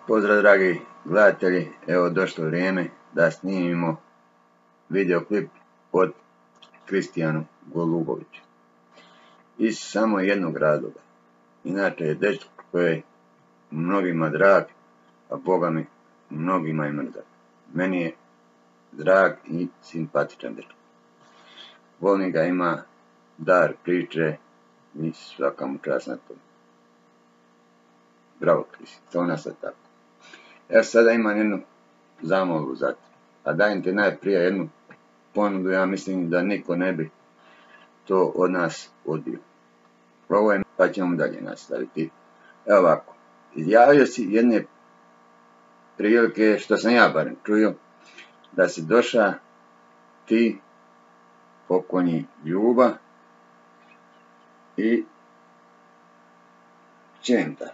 Pozdrav dragi gledatelji, evo došlo vrijeme da snimimo videoklip od Kristijanu Goluboviću. Iz samo jednog razloga. Inače je dečko koji je mnogima drag, a Boga mi mnogima je mrzak. Meni je drag i simpatičan dečko. Volim ga, ima dar priče i svaka mu čast na to. Bravo Kristi, to nas je tako. Ja sada imam jednu zamolbu za te, a dajem ti najprije jednu ponudu, ja mislim da niko ne bi to od nas odbio. Ovo je, pa ćemo dalje nastaviti. Evo ovako, izjavio si jedne prilike, što sam ja barem čuo, da si došao ti, pokojni Ljuba i Čenta.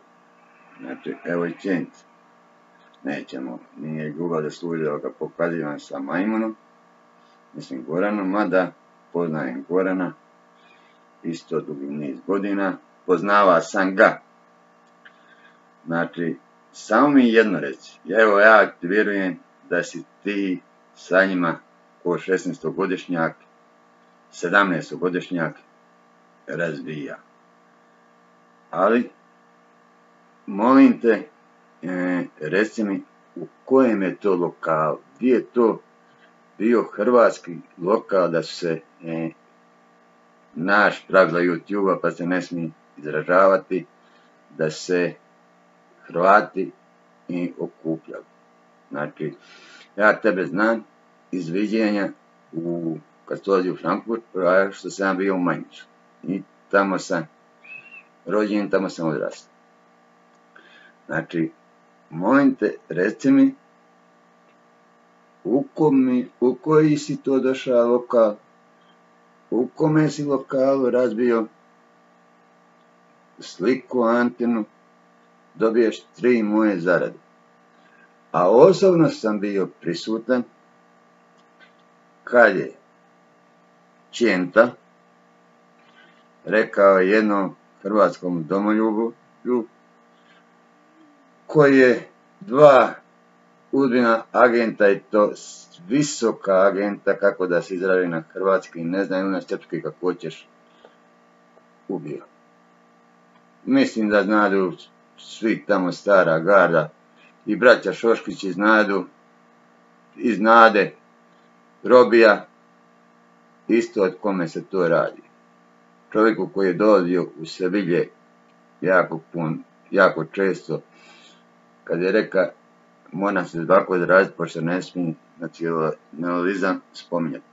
Znači, evo i Čent. Nećemo, nije Ljubav da služi da ga pokazivam sa majmunom, mislim Goranom, mada poznajem Gorana, isto dugi niz godina, poznava sam ga. Znači, samo mi jedno reci, evo ja ti vjerujem da si ti sa njima ko 16-godišnjak, 17-godišnjak razbija. Ali, molim te, reci mi u kojem je to lokalu, gdje je to bio hrvatski lokal da su se naš pravila YouTube-a, pa se ne smije izražavati, da se Hrvati i okupljali. Znači, ja tebe znam iz viđenja kad se dolazi u Frankfurt, što sam bio u Mainzu. I tamo sam rođen, tamo sam odrastao. Znači, molim te, reci mi u koji si to došao lokal, u kome si lokalu razbio sliku Antinu, dobiješ 3 moje zarade. A osobno sam bio prisutan kad je Čenta rekao jednom hrvatskom domoljubu koji je 2 udbina agenta, i to visoka agenta, kako da se izravi na hrvatski, ne znaju na srpski kako hoćeš, ubio. Mislim da znadu svi tamo stara garda i braća Šoškići iznade Robija, isto od kome se to radi. Čovjeku koji je dolazio u Sevilje jako često, kad je reka, moram se ovako izraziti, pošto ne smijem nacionalizam spominjati.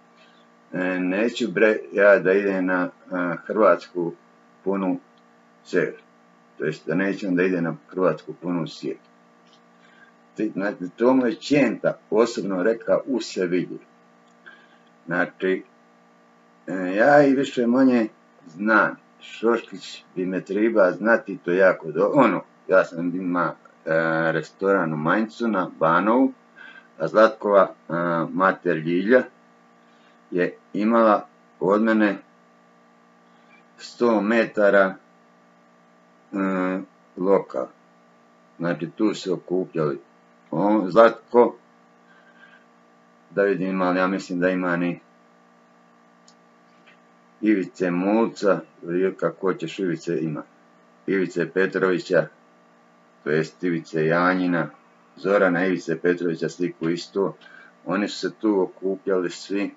Neću ja da idem na hrvatsku punu ceru, to jest da neću da idem na hrvatsku punu sjetu. To mu je Čenta osobno rekao u Sevilji. Znači, ja i više manje znam, Šoškić bi me treba znati to jako dobro. Ja sam imao restoran u Mainzu na Banovu, a Zlatkova mater Ljilja je imala od mene 100 metara lokal. Znači, tu se okupljali Zlatko, da vidim, ali ja mislim da ima ni Ivice Mulca, ili kako ćeš Ivice ima, Ivice Petrovića, to jest Ivice Janjina, Zorana Ivice Petrovića, sliku isto. Oni su se tu okupljali svi.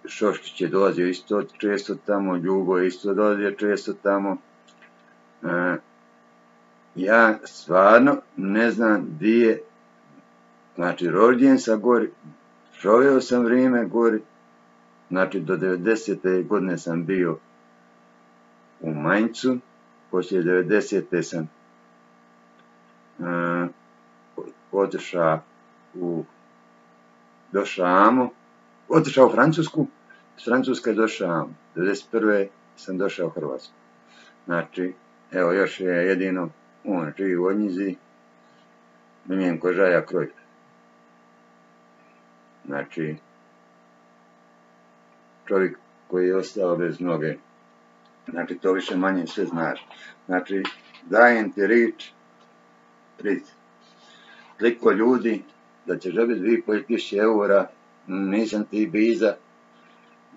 Šoškić je dolazio isto često tamo, Ljubo je isto dolazio često tamo. Ja stvarno ne znam gdje je, znači rođen sam gori, proveo sam vrijeme gori, znači do 90. godine sam bio u Mainzu, poslije 90. sam otišao u Francusku, s Francuske došao, 91. sam došao u Hrvatsku. Znači, evo još je jedino, on živi u Odnjizi, Miljenko Žaja Kroj. Znači, čovjek koji je ostao bez noge. Znači, to više manje sve znaš. Znači, dajem ti rič prid toliko ljudi da ćeš dobiti 2.500 eura, nisam ti biza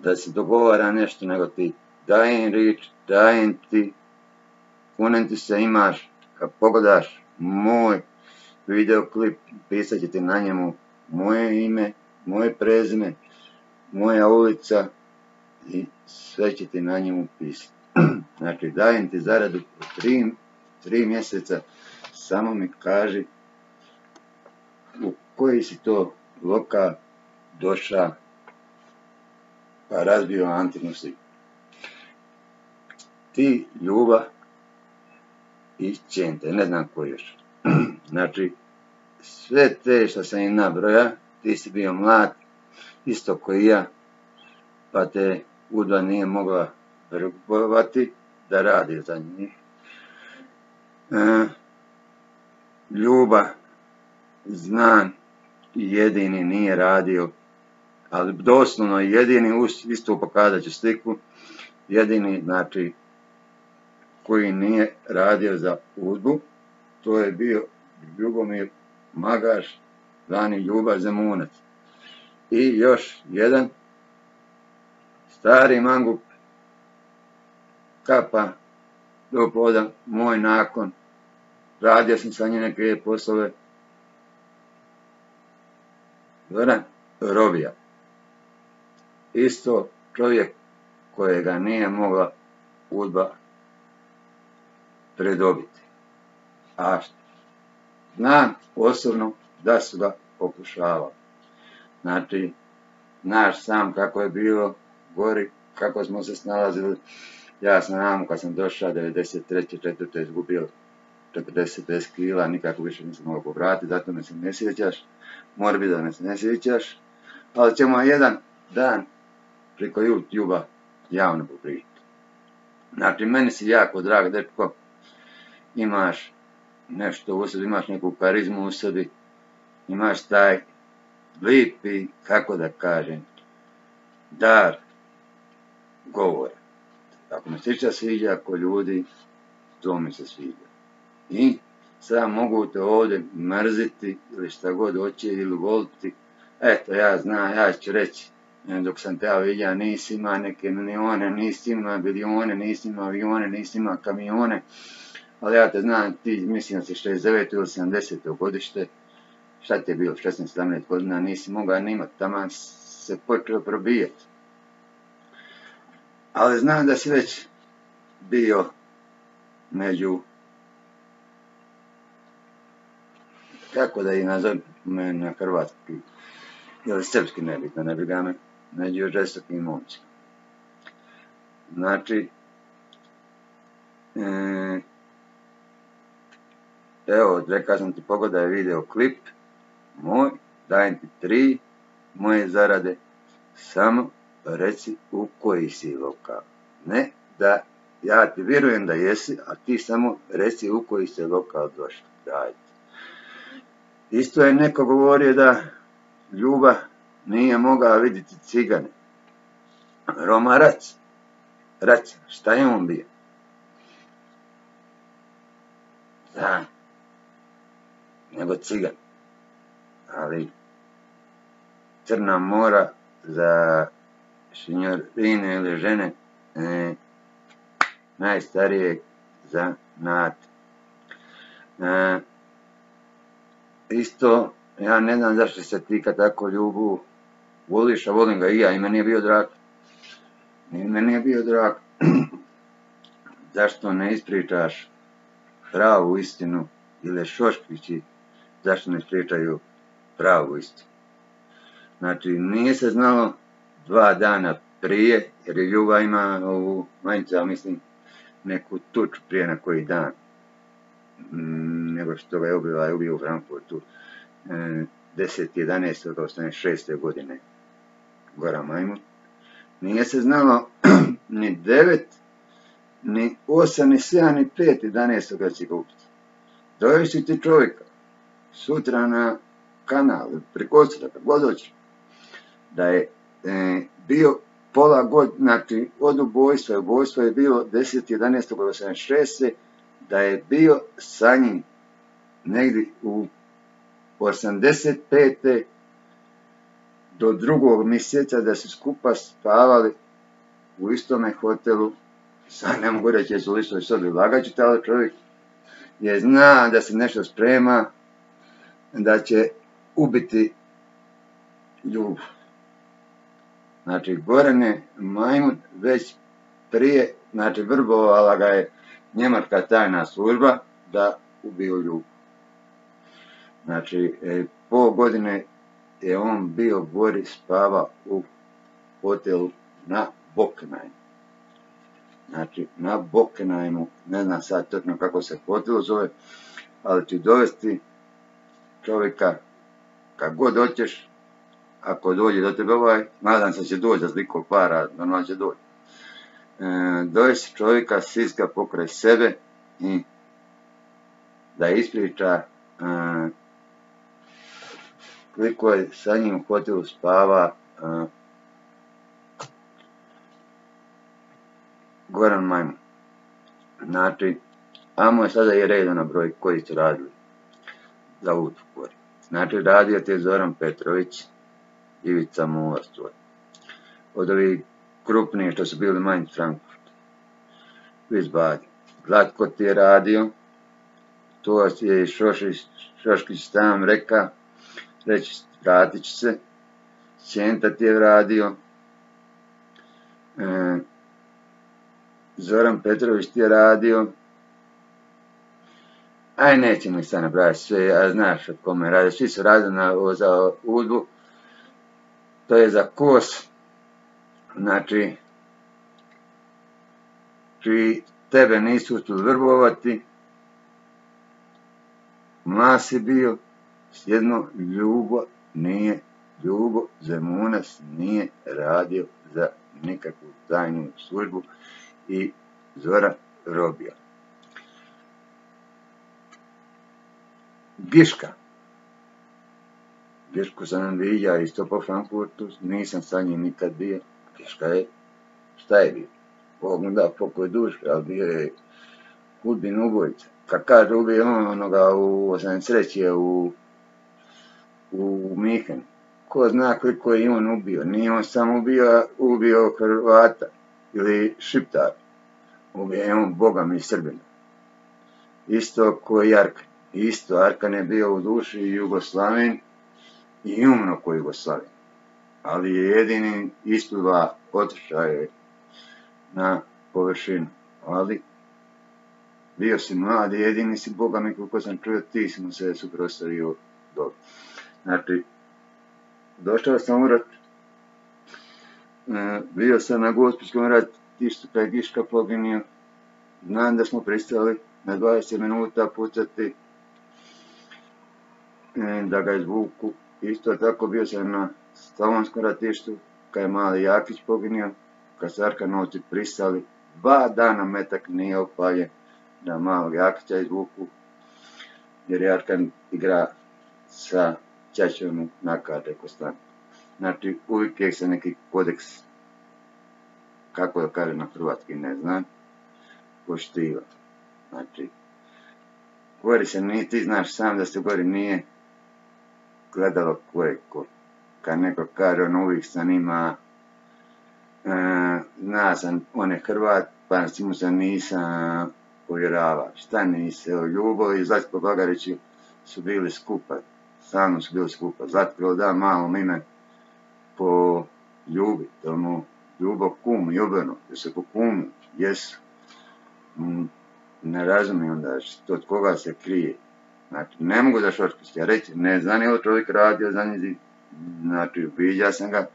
da se dogovara nešto, nego ti dajem riječ, dajem ti, kunem ti se, imaš, kad pogledaš moj videoklip, pisat će ti na njemu moje ime, moje prezime, moja ulica i sve će ti na njemu pisati. Znači, dajem ti zaradu 3 mjeseca, samo mi kaži u koji si to lokal došao pa razbio Antinu sliku. Ti, Ljuba i Čente, ne znam ko još. Znači, sve te što sam im nabroja, ti si bio mlad, isto ko i ja, pa te UDBA nije mogla verbovati da radi za njih. Ljuba, znam, jedini nije radio, ali doslovno jedini, isto pokazat ću sliku, jedini, znači, koji nije radio za UDBU, to je bio Ljubomir Magaš, zvani Ljuba Zemunac. I još jedan stari mangup, Kapa do poda, moj nakon, radio sam sa njim neke poslove, Zoran Rovija. Isto čovjek kojega nije mogla UDBA predobiti. A znam osobno da su ga pokušavali. Znači, znaš sam kako je bilo gori, kako smo se snalazili. Ja sam nam, kad sam došao 93. 4. izgubio 40 kila, nikako više nisam mogao povratiti, zato me se ne sjećaš. Mora biti da me se ne sjećaš. Ali ćemo jedan dan preko YouTube-a javno popričati. Znači, meni si jako drag, dečko, imaš nešto u sebi, imaš neku karizmu u sebi, imaš taj lipi, kako da kažem, dar govora. Ako me sviđa ako ljudi, to mi se sviđa. I sad mogu te ovdje mrziti ili šta god hoće ili voliti. Eto, ja znam, ja ću reći, dok sam te ja vidio, nisi ima neke milione, nisi ima bilione, nisi ima avione, nisi ima kamione, ali ja te znam, ti mislim da si 69. ili 70. godište, šta ti je bilo, 16-17 godina, nisi mogao ni imati, taman se počeo probijati. Ali znam da si već bio među, kako da ih nazovem na hrvatski, ili srpski, nebitno, ne bi ga me, među žestokim momcima. Znači, evo, rekao sam ti, pogledaj video klip moj, dajem ti 3 moje zarade, samo reci u koji si lokal. Ne da, ja ti vjerujem da jesi, a ti samo reci u koji si lokal došao. Dajte. Isto je neko govorio da Ljuba nije mogao vidjeti cigane. Roma Rac, šta je on bio? Da, nego cigan. Ali Crna Mora za šinjorine ili žene najstarijeg zanata. Isto, ja ne znam zašto se ti kad tako Ljubu voliš, a volim ga i ja, i meni je bio drag. Zašto ne ispričaš pravu istinu, ili Šoškići, zašto ne ispričaju pravu istinu. Znači, nije se znalo 2 dana prije, jer je Ljuba ima ovu majicu, ali mislim, neku tuču prije na koji dan, nego što ga je ubio u Frankfurtu 10.11.86. godine Goran Majmun. Nije se znalo ni 9, ni 8, ni 7, ni 5, 11. kad će ga upiti. Dovesti ti čovjeka sutra na kanal, preko sutra, kako god hoće, da je bio pola godine, znači od ubojstva je bilo 10.11.86. da je bio sa njim negdje u 85. do 2. mjeseca da su skupa spavali u istome hotelu. Sad ne mogu reći jesu u istoj sobi lagaću, ali čovjek je zna da se nešto sprema, da će ubiti Ljubu. Znači, Goran je Majmun već prije, znači vrbovala ga je njemačka tajna služba da ubiju Ljubu. Znači, pol godine je on bio gori spava u hotelu na Bockenheimu. Znači, na Bockenheimu, ne znam sad točno kako se hotel zove, ali ću dovesti čovjeka kad god hoćeš, ako dođe do tebe nadam se će doći za sliku para, normalno će doći. Dovesti čovjeka, siska pokraj sebe i da ispriča koliko je sa njim u hotelu spava Goran Majmun. Znači, ajmo je sada i redu na broj koji su radili za Vukovar. Znači, radio je Zoran Petrović, Ivica Mulas, od ovih krupnijih što su bili manji Frankfurt, Vizbadi. Zlatko ti je radio, to je Šoškić sam reka, reći vratit će se, Čenta ti je radio, Zoran Petrović ti je radio, aj nećemo ih sad nabrajati sve, a znaš od kome radi, svi su radili za Udbu, to je za Kos, znači, čiji tebe nisu uspjeli vrbovati, mlad si bio, jedno Ljubo Zemunac nije radio za nikakvu tajnu službu i Zoran robija. Gišku sam vidio isto po Frankfurtu, nisam sa njim nikad bio. Giška je, šta je bio? Bog mu da pokoj duši, ali bio je Udbin ubojica. Kad kaže ubio on onoga u 83. u Mihenu. Ko zna koliko je on ubio? Nije on samo ubio Hrvata ili Šiptara. Ubio je on Boga mi Srbina. Isto ko i Arkan. Isto Arkan je bio u duši Jugoslavin i umro ko Jugoslavin. Ali je jedini ispliva otišao je na površinu. Ali bio si mlad i jedini si, Boga mi, koliko sam čuo, ti si mu se suprotstavio dobro. Znači, došao sam u rat, bio sam na Gospićkom ratištu kad je Giška poginio, znam da smo pristali na 20 minuta pucati, da ga izvuku. Isto tako bio sam na Slavonskom ratištu kad je mali Jakić poginio, kad su Arkanovci pristali, 2 dana metak nije opaljen da malog Jakića izvuku, jer je Arkan igra sa Čačom na karte konstantno. Znači, uvijek je se neki kodeks, kako da kažem na hrvatski, ne znam, poštiva. Znači, gori se nije, ti znaš sam da se gori nije gledalo ko je ko. Kad neko kaže, ono uvijek sam ima, zna sam, on je Hrvat, pa mu se nisam povjeravao. Šta nisi? Evo, Ljubo i Zlatko Bagarić su bili skupa. Sa mnom su bili skupa. Zlatko da malo ime po Ljubi. Ljubo kum, Ljubeno. Jer se po kumu, jesu. Ne razumijem onda od koga se krije. Znači, ne mogu da Šoškić reći, ne znam je ovo čovjek radio za njih. Znači, viđao sam ga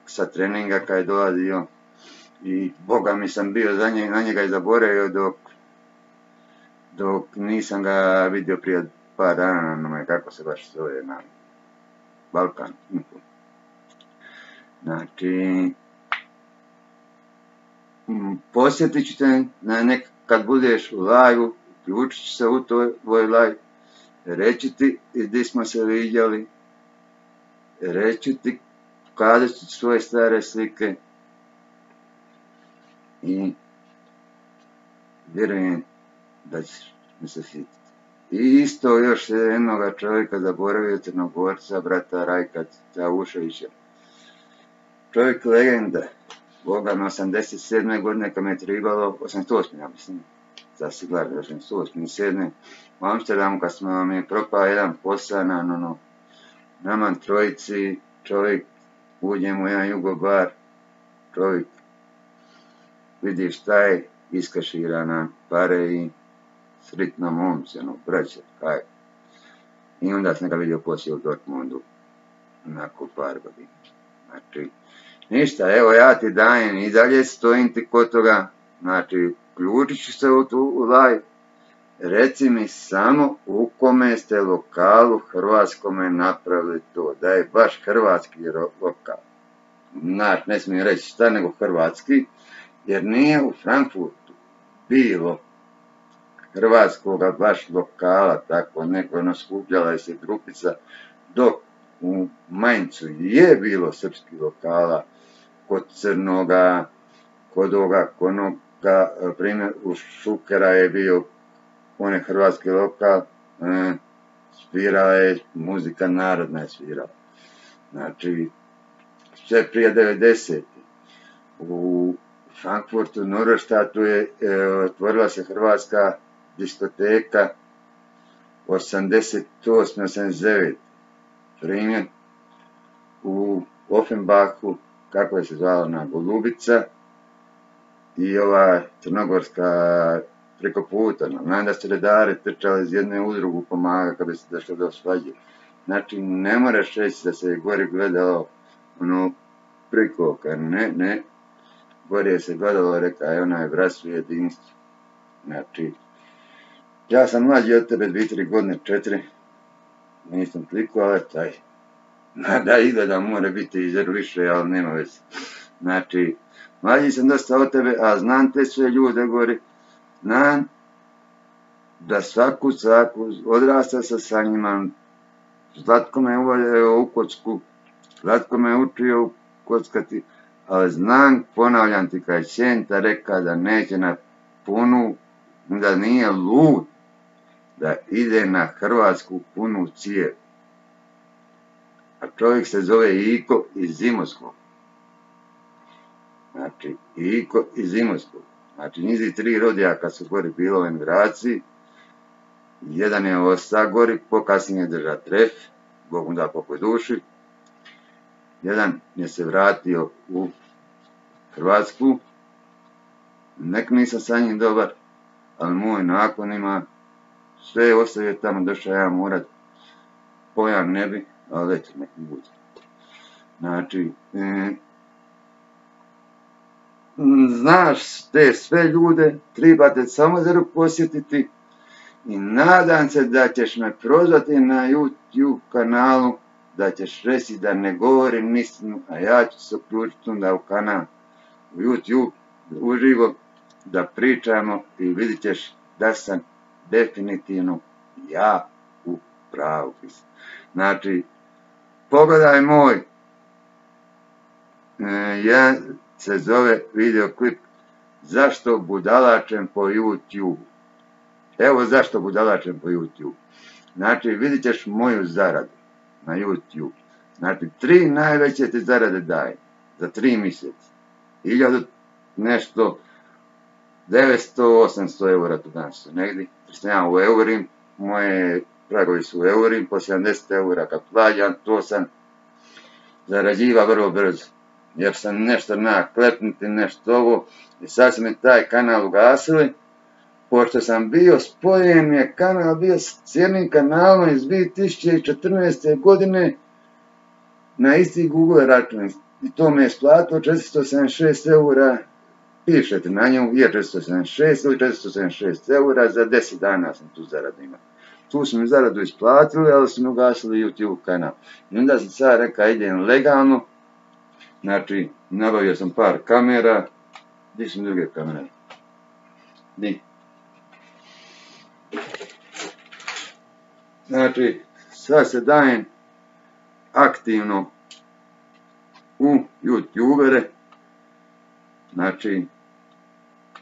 sa treninga kad je dolazio i Boga mi sam bio na njega i zaboravio dok nisam ga vidio prije par dana na kako se baš zove na Balkan. Znači, posjetit ću te kad budeš u live-u, uključit ću se u tvoj live, reći ti gdje smo se vidjeli, reći ti kada ću svoje stare slike i vjerujem da ćeš mi se sjetiti. I isto još jednoga čovjeka zaboravio, Crnogorca, brata Rajka Tavuševića. Čovjek legenda, Boga na 87. godine kad me je tribalo, 88. ja mislim, zasiglar, 88. 7. u Amsterdamu kad smo mi propao jedan posao na nama trojici, čovjek uđem u jedan jugobar, čovjek vidi šta je, iskašira nam pare i sritno momci, braće, kaj. I onda sam ga vidio poslije u Dortmundu, nakon par godina. Znači, ništa, evo ja ti dajem i dalje stojim ti kod toga, znači, uključit ću se u live, reci mi samo u kome ste lokalu hrvatskome napravili to, da je baš hrvatski lokal. Znači, ne smijem reći šta nego hrvatski, jer nije u Frankfurtu bilo hrvatskoga baš lokala, tako neko skupljala se grupica, dok u Mainzu je bilo srpskih lokala, kod Crnoga, kod ovoga Konoga, primjer u Šukera je bio on je hrvatski lokal, svirala je muzika narodna je svirala. Znači, sve prije 90. U Frankfurtu, Norderstadtu je otvorila se hrvatska diskoteka 88-89. Primjer u Offenbachu, kako je se zvala ona Golubica, i ova crnogorska preko puta. Znam da su redari trčali iz jedne udrugu pomaga kad bi se došlo do svađe. Znači, ne moraš reći da se gori gledalo priko, ne. Gori je se gledalo, reka je onaj bratstvo i jedinstvo. Znači, ja sam mlađi od tebe 2-3 godine, 4. Nisam toliko, ali taj. Da izgleda mora biti izgled više, ali nema veze. Znači, mlađi sam dosta od tebe, a znam te sve ljude gori. Znam da svaku odrasta sa njima. Zlatko me uvaljao u kocku, Zlatko me učio kockati, ali znam, ponavljam ti, kad je Senta reka da neće na punu, da nije lud, da ide na hrvatsku punu cijev. A čovjek se zove Iko iz Imotskog. Znači, Iko iz Imotskog. Znači, njizi 3 rodijaka su gori bilo u emigraciji. Jedan je ostao gori, pokasnije drža tref, Bog mu da pokoj duši. Jedan je se vratio u Hrvatsku. Nek nisam sa njim dobar, ali moj nakon ima sve je ostavio tamo, došao ja morat. Pojam ne bi, ali eto, nek mi bude. Znači, znaš te sve ljude, trebate samo zero posjetiti i nadam se da ćeš me prozvati na YouTube kanalu, da ćeš reći da ne govorim istinu, a ja ću se uključiti onda u kanal, u YouTube, uživo, da pričamo i vidit ćeš da sam definitivno ja u pravu. Znači, pogledaj moj, se zove videoklip Zašto budalačem po YouTube. Evo zašto budalačem po YouTube. Znači, vidit ćeš moju zaradu na YouTube. Znači, 3 najveće ti zarade daje za 3 mjeseca. 1000 nešto, 900-800 eura tu danas su negdje. Ja u eurim, moje pragovi su u eurim, po 70 eura kad plaćam, to sam zarađiva vrlo brzo. Jer sam nešto naklepnuti, nešto ovo, i sad su mi taj kanal ugasili, pošto sam bio spojen, je kanal bio s jednim kanalom iz 2014. godine na isti Google račun. I to me je splatilo 476 eura, pišete na njemu, je 476 ili 476 eura, za 10 dana sam tu zaradu imao. Tu su mi zaradu isplatili, ali su mi ugasili YouTube kanal. I onda sam sad rekao, idem legalno. Znači, nabavio sam par kamera. Gdje su mi druge kamere? Ni. Znači, sad se dajem aktivno u YouTubere. Znači,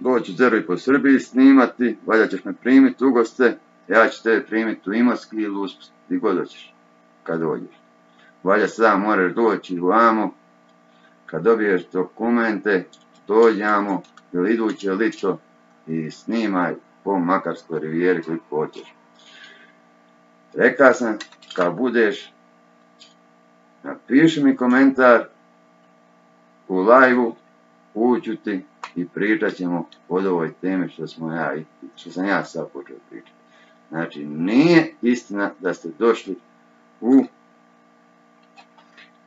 doći Zero i po Srbiji snimati, valjda ćeš me primiti u goste. ja ću tebe primiti u Imotski ili Usput, gdje god hoćeš, kad dođeš. Valja sam moraš doći vamo, kad dobiješ dokumente, dođamo ili iduće lito i snimaj po Makarskoj rivijeri koliko hoćeš. Rekao sam, kad budeš, napiši mi komentar u live-u, uću ti i pričat ćemo od ovoj teme što sam ja sad počeo pričati. Znači, nije istina da ste došli u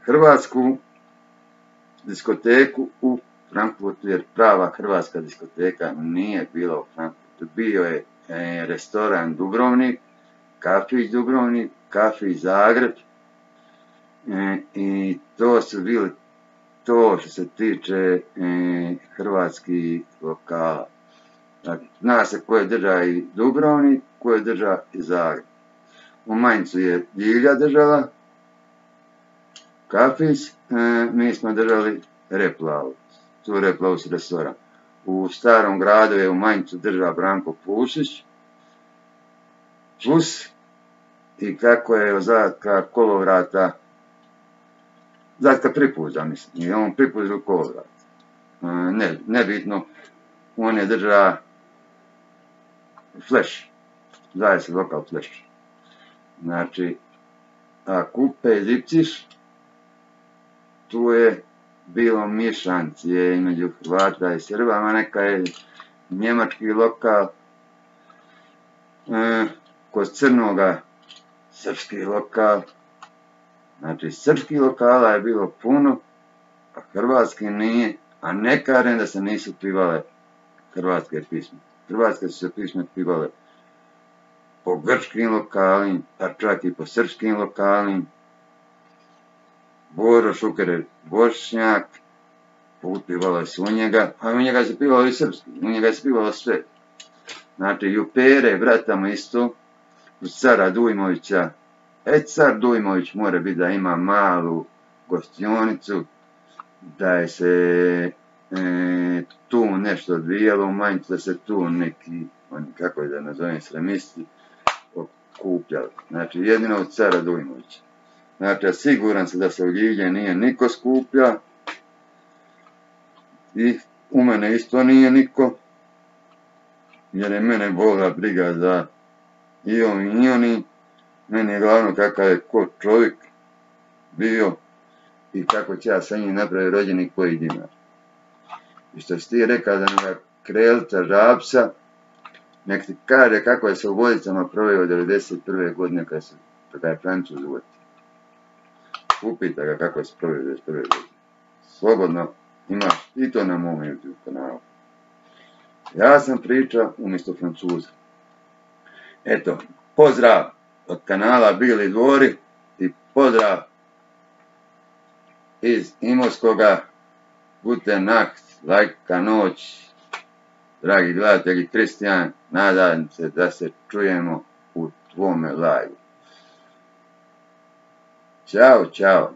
hrvatsku diskoteku u Frankfurtu, jer prava hrvatska diskoteka nije bila u Frankfurtu. Bio je restoran Dubrovnik, kafić Dubrovnik, kafić Zagreb i to su bili to što se tiče hrvatskih lokala. Zna se ko je drža i Dubrovnik, ko je drža i Zagreb. U Mainzu je Ljilja držala kafić, mi smo držali Replaus, tu Replaus restoran. U Starom gradu je u Mainzu držao Branko Pušić, plus i kako je od Zatka Kolovrata, Zatka Pripuza, mislim, i on Pripuzio Kolovrat. Nebitno, on je držao Flash, zove se lokal Flash. Znači, a Kupe Lipciš, tu je bilo mišancije između Hrvata i Srba, neka je njemački lokal, kod Crnoga srpski lokal. Znači, srpskih lokala je bilo puno, a hrvatski nije, a ne kažem da se nisu pivale hrvatske pisme. Hrvatske su se pisme pivale po grčkim lokalima, pa čak i po srpskim lokalima. Boro Šuker je Bošnjak, pivalo se u njega, a u njega se pivalo i srpski, u njega se pivalo sve. Znači, i u Pere, bratamo isto, u cara Dujmovića, car Dujmović mora biti da ima malu gostionicu, da je se tu nešto odvijalo u Mainzu, da se tu neki, kako je da nazovem, sremisti okupljali. Znači, jedino od cara Dujmovića. Znači, siguran sam da se u Ljilje nije niko skuplja i u mene isto nije niko, jer je mene bola briga za i ovi i oni. Meni je glavno kakav je ko čovjek bio i kako će ja sa njim napraviti rođeni koji dinar. I što si ti rekao da nam Krelca Žapsa, nek ti kaže kako je se u Vodicama proveo 1991. godine kada je Francuz uvodi. Upita ga kako je se proveo 1991. godine. Slobodno imaš i to na mom YouTube kanalu. Ja sam pričao umjesto Francuza. Eto, pozdrav od kanala Bili dvori i pozdrav iz Imotskoga. Gute Nacht, lajka noć, dragi gledatelji. Kristijan, nadam se da se čujemo u tvome live. Ćao, čao.